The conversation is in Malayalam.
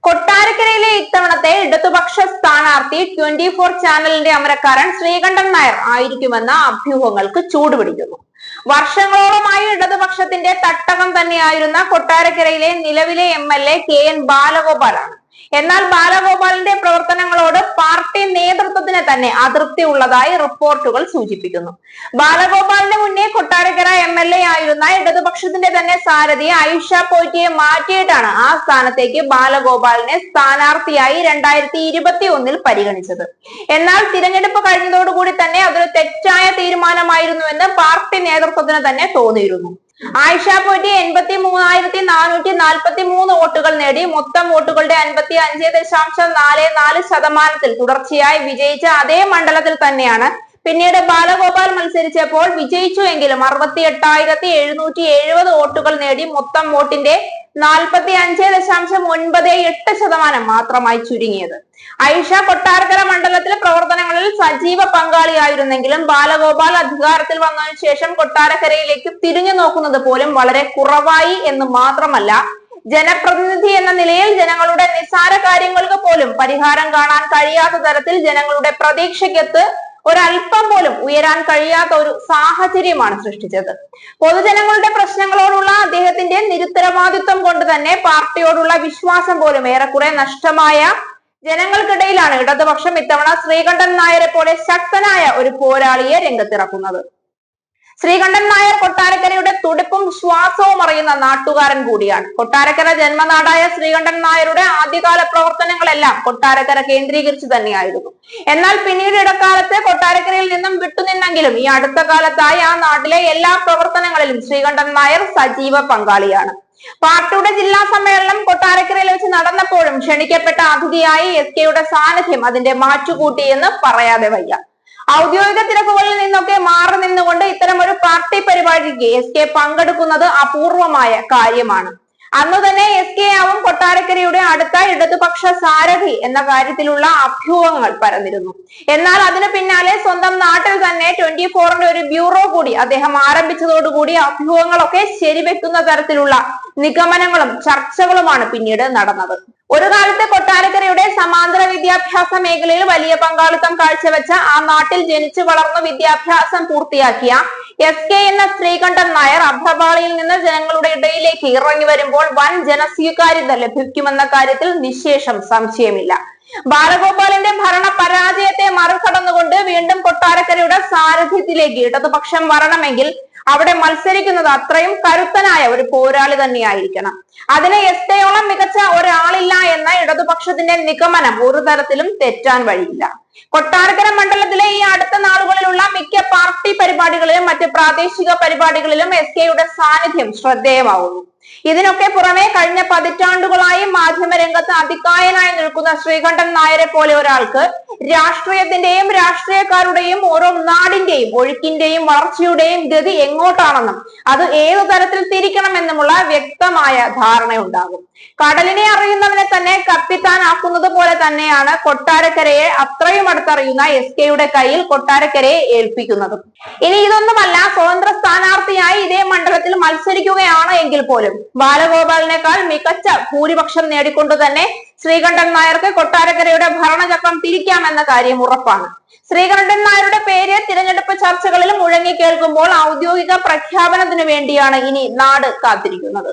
കൊട്ടാരക്കരയിലെ ഇത്തവണത്തെ ഇടതുപക്ഷ സ്ഥാനാർത്ഥി 24 ചാനലിന്റെ അമരക്കാരൻ ശ്രീകണ്ഠൻ നായർ ആയിരിക്കുമെന്ന അഭ്യൂഹങ്ങൾക്ക് ചൂടുപിടിക്കുന്നു. വർഷങ്ങളോളമായി ഇടതുപക്ഷത്തിന്റെ തട്ടകം തന്നെയായിരുന്ന കൊട്ടാരക്കരയിലെ നിലവിലെ MLA KN ബാലഗോപാലാണ്. എന്നാൽ ബാലഗോപാലിന്റെ പ്രവർത്തനങ്ങളോട് പാർട്ടി നേതൃത്വത്തിന് തന്നെ അതൃപ്തി ഉള്ളതായി റിപ്പോർട്ടുകൾ സൂചിപ്പിക്കുന്നു. ബാലഗോപാലിന് മുന്നേ കൊട്ടാരക്കര MLA ആയിരുന്ന ഇടതുപക്ഷത്തിന്റെ തന്നെ സാരഥി ആയിഷ പോറ്റിയെ മാറ്റിയിട്ടാണ് ആ സ്ഥാനത്തേക്ക് ബാലഗോപാലിനെ സ്ഥാനാർത്ഥിയായി 2021 പരിഗണിച്ചത്. എന്നാൽ തിരഞ്ഞെടുപ്പ് കഴിഞ്ഞതോടുകൂടി തന്നെ അതൊരു തെറ്റായ തീരുമാനമായിരുന്നുവെന്ന് പാർട്ടി നേതൃത്വത്തിന് തന്നെ തോന്നിയിരുന്നു. ആയിഷ പോറ്റി 83,443 വോട്ടുകൾ നേടി മൊത്തം വോട്ടുകളുടെ 55.44% തുടർച്ചയായി വിജയിച്ച അതേ മണ്ഡലത്തിൽ തന്നെയാണ് പിന്നീട് ബാലഗോപാൽ മത്സരിച്ചപ്പോൾ വിജയിച്ചു എങ്കിലും 68,770 വോട്ടുകൾ നേടി മൊത്തം വോട്ടിന്റെ 45.98% മാത്രമായി ചുരുങ്ങിയത്. ആയിഷ കൊട്ടാരക്കര മണ്ഡലത്തിലെ പ്രവർത്തനങ്ങളിൽ സജീവ പങ്കാളിയായിരുന്നെങ്കിലും ബാലഗോപാൽ അധികാരത്തിൽ വന്നതിനു ശേഷം കൊട്ടാരക്കരയിലേക്ക് തിരിഞ്ഞു നോക്കുന്നത് പോലും വളരെ കുറവായി എന്ന് മാത്രമല്ല, ജനപ്രതിനിധി എന്ന നിലയിൽ ജനങ്ങളുടെ നിസ്സാര കാര്യങ്ങൾക്ക് പോലും പരിഹാരം കാണാൻ കഴിയാത്ത തരത്തിൽ ജനങ്ങളുടെ പ്രതീക്ഷയ്ക്കൊത്ത് ഒരല്പം പോലും ഉയരാൻ കഴിയാത്ത ഒരു സാഹചര്യമാണ് സൃഷ്ടിച്ചത്. പൊതുജനങ്ങളുടെ പ്രശ്നങ്ങളോടുള്ള അദ്ദേഹത്തിന്റെ നിരുത്തരവാദിത്വം കൊണ്ട് തന്നെ പാർട്ടിയോടുള്ള വിശ്വാസം പോലും ഏറെക്കുറെ നഷ്ടമായ ജനങ്ങൾക്കിടയിലാണ് ഇടതുപക്ഷം ഇത്തവണ ശ്രീകണ്ഠൻ നായരെ പോലെ ശക്തനായ ഒരു പോരാളിയെ രംഗത്തിറക്കുന്നത്. ശ്രീകണ്ഠൻ നായർ കൊട്ടാരക്കരയുടെ തുടിപ്പും ശ്വാസവും അറിയുന്ന നാട്ടുകാരൻ കൂടിയാണ്. കൊട്ടാരക്കര ജന്മനാടായ ശ്രീകണ്ഠൻ നായരുടെ ആദ്യകാല പ്രവർത്തനങ്ങളെല്ലാം കൊട്ടാരക്കര കേന്ദ്രീകരിച്ചു തന്നെയായിരുന്നു. എന്നാൽ പിന്നീട് ഇടക്കാലത്ത് കൊട്ടാരക്കരയിൽ നിന്നും വിട്ടുനിന്നെങ്കിലും ഈ അടുത്ത കാലത്തായി ആ നാട്ടിലെ എല്ലാ പ്രവർത്തനങ്ങളിലും ശ്രീകണ്ഠൻ നായർ സജീവ പങ്കാളിയാണ്. പാർട്ടിയുടെ ജില്ലാ സമ്മേളനം കൊട്ടാരക്കരയിൽ വെച്ച് നടന്നപ്പോഴും ക്ഷണിക്കപ്പെട്ട അതിഥിയായി SK സാന്നിധ്യം അതിന്റെ മാറ്റുകൂട്ടി എന്ന് പറയാതെ വയ്യ. ഔദ്യോഗിക തിരക്കുകളിൽ നിന്നൊക്കെ മാറി നിന്നുകൊണ്ട് ഇത്തരം ഒരു പാർട്ടി പരിപാടിക്ക് SK പങ്കെടുക്കുന്നത് അപൂർവമായ കാര്യമാണ്. അന്ന് തന്നെ SK ആവും കൊട്ടാരക്കരയുടെ അടുത്ത ഇടതുപക്ഷ സാരഥി എന്ന കാര്യത്തിലുള്ള അഭ്യൂഹങ്ങൾ പരന്നിരുന്നു. എന്നാൽ അതിനു പിന്നാലെ സ്വന്തം നാട്ടിൽ തന്നെ 24ന്റെ ഒരു ബ്യൂറോ കൂടി അദ്ദേഹം ആരംഭിച്ചതോടുകൂടി അഭ്യൂഹങ്ങളൊക്കെ ശരിവെക്കുന്ന തരത്തിലുള്ള നിഗമനങ്ങളും ചർച്ചകളുമാണ് പിന്നീട് നടന്നത്. ഒരു കാലത്ത് കൊട്ടാരക്കരയുടെ സമാന്തര വിദ്യാഭ്യാസ മേഖലയിൽ വലിയ പങ്കാളിത്തം കാഴ്ചവെച്ച ആ നാട്ടിൽ ജനിച്ചു വളർന്നു വിദ്യാഭ്യാസം പൂർത്തിയാക്കിയ SK എന്ന ശ്രീകണ്ഠൻ നായർ അഭ്രപാളിയിൽ നിന്ന് ജനങ്ങളുടെ ഇടയിലേക്ക് ഇറങ്ങി വരുമ്പോൾ വൻ ജനസ്വീകാര്യത ലഭിക്കുമെന്ന കാര്യത്തിൽ നിശേഷം സംശയമില്ല. ബാലഗോപാലിന്റെ ഭരണ പരാജയത്തെ മറികടന്നുകൊണ്ട് വീണ്ടും കൊട്ടാരക്കരയുടെ സാരഥ്യത്തിലേക്ക് ഇടതുപക്ഷം വരണമെങ്കിൽ അവിടെ മത്സരിക്കുന്നത് അത്രയും കരുത്തനായ ഒരു പോരാളി തന്നെയായിരിക്കണം. അതിന് SKയോളം മികച്ച ഒരാളില്ല എന്ന ഇടതുപക്ഷത്തിന്റെ നിഗമനം ഒരു തരത്തിലും തെറ്റാൻ വഴിയില്ല. കൊട്ടാരക്കര മണ്ഡലത്തിലെ ഈ അടുത്ത നാളുകളിലുള്ള മിക്ക പാർട്ടി പരിപാടികളിലും മറ്റ് പ്രാദേശിക പരിപാടികളിലും SKയുടെ സാന്നിധ്യം ശ്രദ്ധേയമാവുന്നു. ഇതിനൊക്കെ പുറമെ കഴിഞ്ഞ പതിറ്റാണ്ടുകളായി മാധ്യമരംഗത്ത് അതികായനായി നിൽക്കുന്ന ശ്രീകണ്ഠൻ നായരെ പോലെ ഒരാൾക്ക് രാഷ്ട്രീയത്തിന്റെയും രാഷ്ട്രീയക്കാരുടെയും ഓരോ നാടിന്റെയും ഒഴുക്കിന്റെയും വളർച്ചയുടെയും ഗതി എങ്ങോട്ടാണെന്നും അത് ഏതു തരത്തിൽ തിരിക്കണമെന്നുമുള്ള വ്യക്തമായ ധാരണയുണ്ടാകും. കടലിനെ അറിയുന്നവനെ തന്നെ കപ്പിത്താനാക്കുന്നത് പോലെ തന്നെയാണ് കൊട്ടാരക്കരയെ അത്രയും അടുത്തറിയുന്ന SKയുടെ കയ്യിൽ കൊട്ടാരക്കരയെ ഏൽപ്പിക്കുന്നതും. ഇനി ഇതൊന്നുമല്ല, സ്വതന്ത്ര സ്ഥാനാർത്ഥിയായി ഇതേ മണ്ഡലത്തിൽ മത്സരിക്കുകയാണ് എങ്കിൽ പോലും ബാലഗോപാലിനേക്കാൾ മികച്ച ഭൂരിപക്ഷം നേടിക്കൊണ്ട് തന്നെ ശ്രീകണ്ഠൻ നായർക്ക് കൊട്ടാരക്കരയുടെ ഭരണചക്രം തിരിക്കാമെന്ന കാര്യം ഉറപ്പാണ്. ശ്രീകണ്ഠൻ നായരുടെ പേര് തിരഞ്ഞെടുപ്പ് ചർച്ചകളിൽ മുഴങ്ങി കേൾക്കുമ്പോൾ ഔദ്യോഗിക പ്രഖ്യാപനത്തിനു വേണ്ടിയാണ് ഇനി നാട് കാത്തിരിക്കുന്നത്.